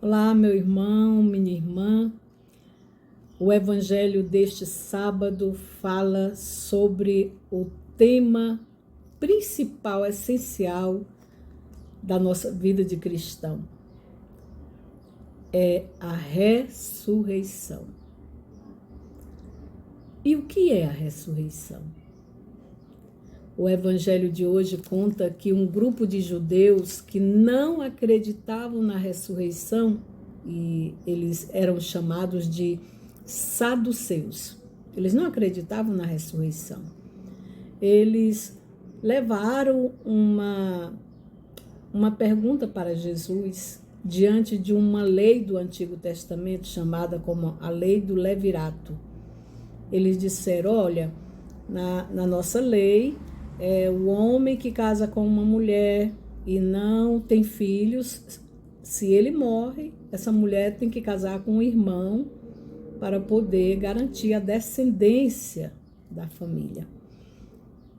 Olá, meu irmão, minha irmã. O evangelho deste sábado fala sobre o tema principal, essencial da nossa vida de cristão. É a ressurreição. E o que é a ressurreição? O evangelho de hoje conta que um grupo de judeus que não acreditavam na ressurreição, e eles eram chamados de saduceus, eles não acreditavam na ressurreição. Eles levaram uma pergunta para Jesus diante de uma lei do Antigo Testamento chamada como a lei do levirato. Eles disseram, olha, na nossa lei, o homem que casa com uma mulher e não tem filhos, se ele morre, essa mulher tem que casar com um irmão para poder garantir a descendência da família.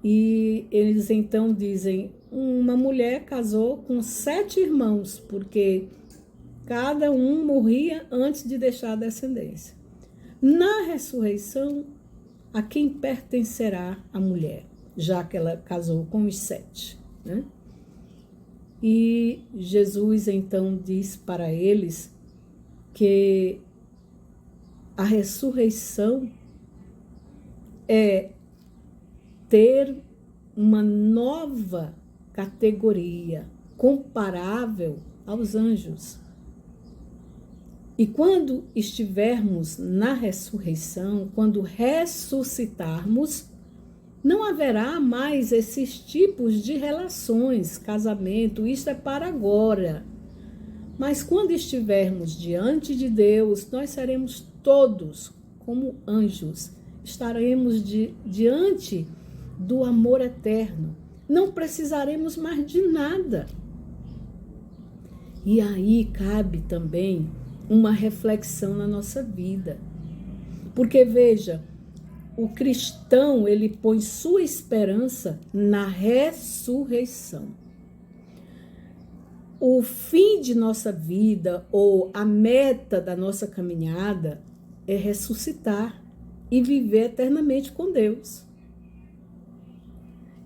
E eles então dizem, uma mulher casou com 7 irmãos, porque cada um morria antes de deixar a descendência. Na ressurreição, a quem pertencerá a mulher, já que ela casou com os 7, né? E Jesus então diz para eles que a ressurreição é ter uma nova categoria comparável aos anjos. E quando estivermos na ressurreição, quando ressuscitarmos, não haverá mais esses tipos de relações, casamento, isso é para agora. Mas quando estivermos diante de Deus, nós seremos todos como anjos, estaremos diante do amor eterno, não precisaremos mais de nada. E aí cabe também uma reflexão na nossa vida, porque veja, o cristão, ele põe sua esperança na ressurreição. O fim de nossa vida, ou a meta da nossa caminhada, é ressuscitar e viver eternamente com Deus.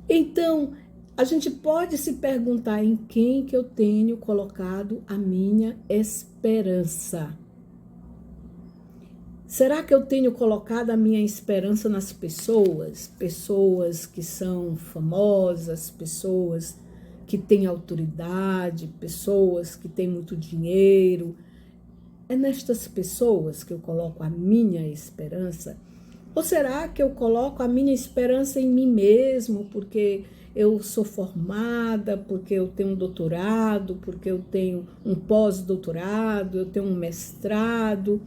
Então, a gente pode se perguntar em quem que eu tenho colocado a minha esperança. Será que eu tenho colocado a minha esperança nas pessoas? Pessoas que são famosas, pessoas que têm autoridade, pessoas que têm muito dinheiro. É nestas pessoas que eu coloco a minha esperança? Ou será que eu coloco a minha esperança em mim mesmo, porque eu sou formada, porque eu tenho um doutorado, porque eu tenho um pós-doutorado, eu tenho um mestrado?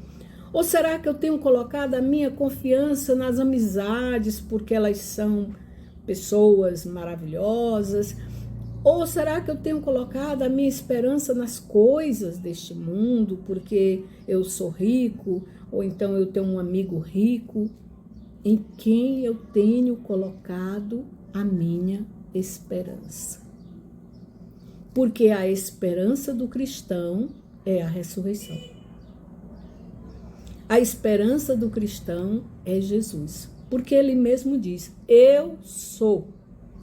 Ou será que eu tenho colocado a minha confiança nas amizades, porque elas são pessoas maravilhosas? Ou será que eu tenho colocado a minha esperança nas coisas deste mundo, porque eu sou rico, ou então eu tenho um amigo rico? Em quem eu tenho colocado a minha esperança? Porque a esperança do cristão é a ressurreição. A esperança do cristão é Jesus, porque ele mesmo diz, eu sou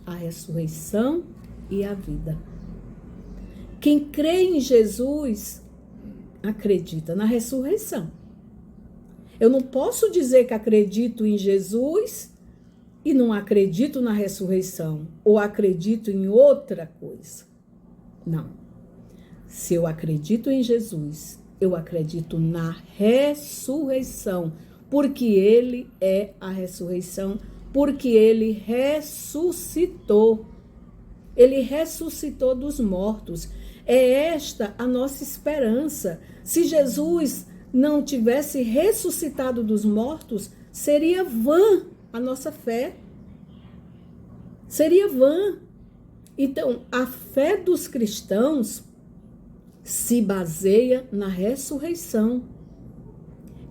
a ressurreição e a vida. Quem crê em Jesus acredita na ressurreição. Eu não posso dizer que acredito em Jesus e não acredito na ressurreição, ou acredito em outra coisa. Não. Se eu acredito em Jesus, eu acredito na ressurreição, porque ele é a ressurreição, porque ele ressuscitou. Ele ressuscitou dos mortos. É esta a nossa esperança. Se Jesus não tivesse ressuscitado dos mortos, seria vã a nossa fé. Seria vã. Então, a fé dos cristãos se baseia na ressurreição.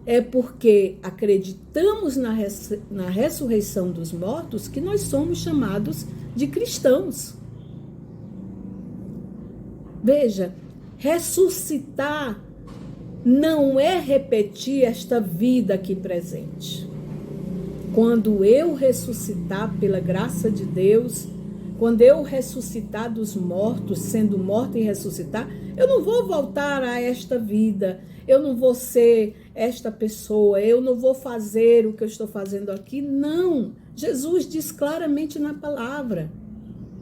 É porque acreditamos na ressurreição dos mortos que nós somos chamados de cristãos. Veja, ressuscitar não é repetir esta vida aqui presente. Quando eu ressuscitar pela graça de Deus, quando eu ressuscitar dos mortos, sendo morto e ressuscitar, eu não vou voltar a esta vida, eu não vou ser esta pessoa, eu não vou fazer o que eu estou fazendo aqui. Não! Jesus diz claramente na palavra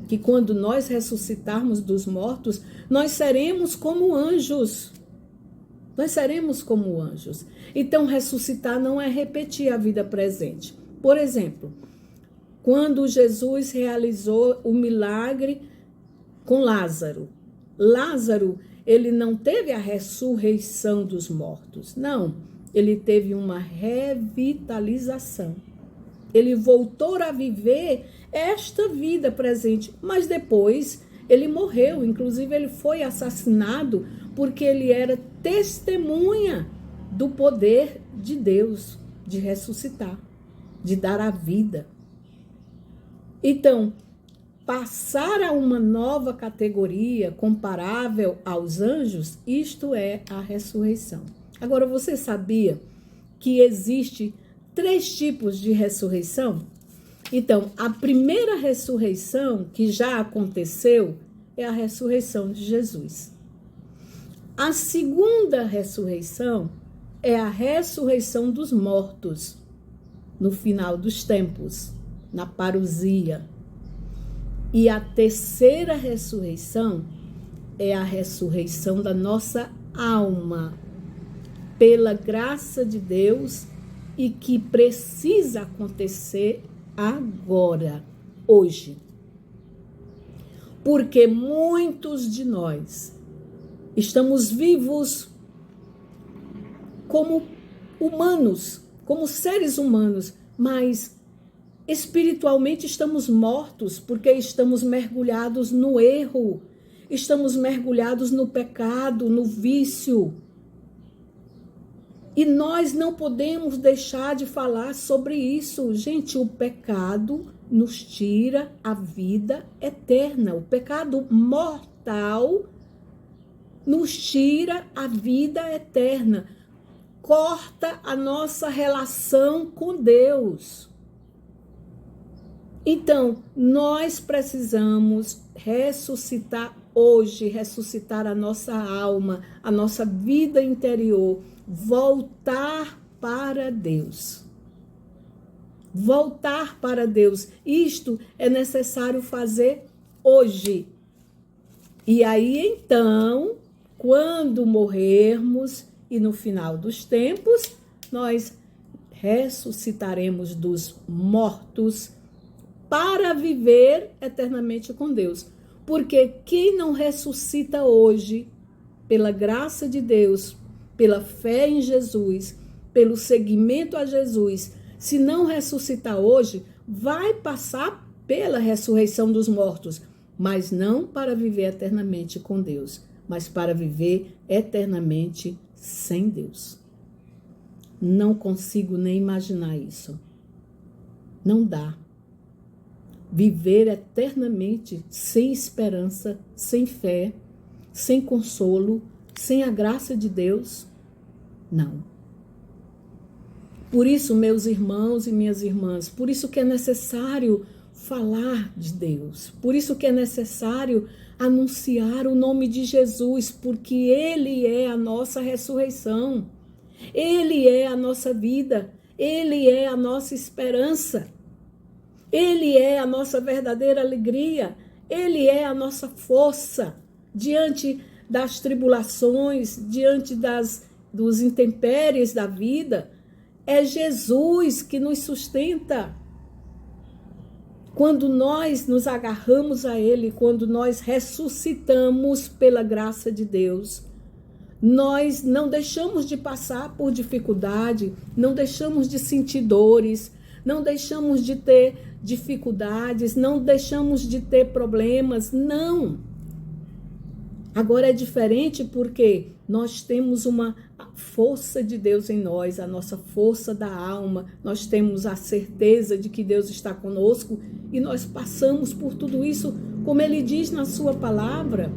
que quando nós ressuscitarmos dos mortos, nós seremos como anjos. Nós seremos como anjos. Então, ressuscitar não é repetir a vida presente. Por exemplo, quando Jesus realizou o milagre com Lázaro. Lázaro, ele não teve a ressurreição dos mortos. Não, ele teve uma revitalização. Ele voltou a viver esta vida presente, mas depois ele morreu. Inclusive, ele foi assassinado porque ele era testemunha do poder de Deus de ressuscitar, de dar a vida. Então, passar a uma nova categoria comparável aos anjos, isto é a ressurreição. Agora, você sabia que existe 3 tipos de ressurreição? Então, a primeira ressurreição que já aconteceu é a ressurreição de Jesus. A segunda ressurreição é a ressurreição dos mortos, no final dos tempos, na parousia. E a terceira ressurreição é a ressurreição da nossa alma, pela graça de Deus, e que precisa acontecer agora, hoje. Porque muitos de nós estamos vivos como humanos, como seres humanos, mas espiritualmente estamos mortos, porque estamos mergulhados no erro, estamos mergulhados no pecado, no vício. E nós não podemos deixar de falar sobre isso. Gente, o pecado nos tira a vida eterna. O pecado mortal nos tira a vida eterna. Corta a nossa relação com Deus. Então, nós precisamos ressuscitar hoje, ressuscitar a nossa alma, a nossa vida interior, voltar para Deus. Voltar para Deus. Isto é necessário fazer hoje. E aí, então, quando morrermos e no final dos tempos, nós ressuscitaremos dos mortos para viver eternamente com Deus. Porque quem não ressuscita hoje, pela graça de Deus, pela fé em Jesus, pelo seguimento a Jesus, se não ressuscitar hoje, vai passar pela ressurreição dos mortos, mas não para viver eternamente com Deus, mas para viver eternamente sem Deus. Não consigo nem imaginar isso. Não dá. Viver eternamente sem esperança, sem fé, sem consolo, sem a graça de Deus, não. Por isso, meus irmãos e minhas irmãs, por isso que é necessário falar de Deus, por isso que é necessário anunciar o nome de Jesus, porque Ele é a nossa ressurreição, Ele é a nossa vida, Ele é a nossa esperança, Ele é a nossa verdadeira alegria, Ele é a nossa força diante das tribulações, diante dos intempéries da vida. É Jesus que nos sustenta. Quando nós nos agarramos a Ele, quando nós ressuscitamos pela graça de Deus, nós não deixamos de passar por dificuldade, não deixamos de sentir dores, não deixamos de ter dificuldades, não deixamos de ter problemas, não. Agora é diferente porque nós temos uma força de Deus em nós, a nossa força da alma, nós temos a certeza de que Deus está conosco e nós passamos por tudo isso, como Ele diz na sua palavra.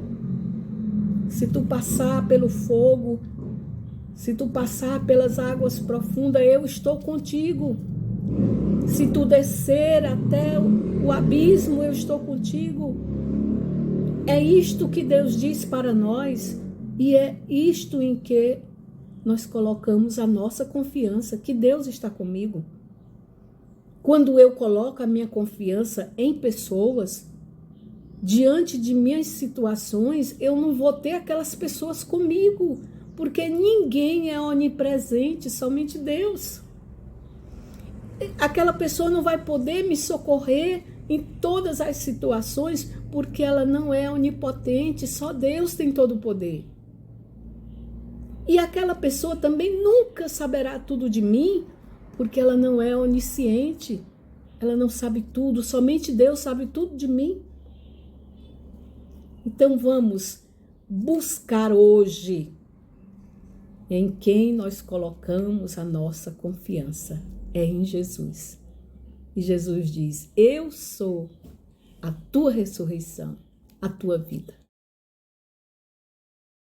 Se tu passar pelo fogo, Se tu passar pelas águas profundas, eu estou contigo. Se tu descer até o abismo, eu estou contigo. É isto que Deus diz para nós e é isto em que nós colocamos a nossa confiança, que Deus está comigo. Quando eu coloco a minha confiança em pessoas, diante de minhas situações, eu não vou ter aquelas pessoas comigo, porque ninguém é onipresente, somente Deus. Aquela pessoa não vai poder me socorrer em todas as situações, porque ela não é onipotente, só Deus tem todo o poder. E aquela pessoa também nunca saberá tudo de mim, porque ela não é onisciente, ela não sabe tudo, somente Deus sabe tudo de mim. Então vamos buscar hoje em quem nós colocamos a nossa confiança. É em Jesus. E Jesus diz: eu sou a tua ressurreição, a tua vida.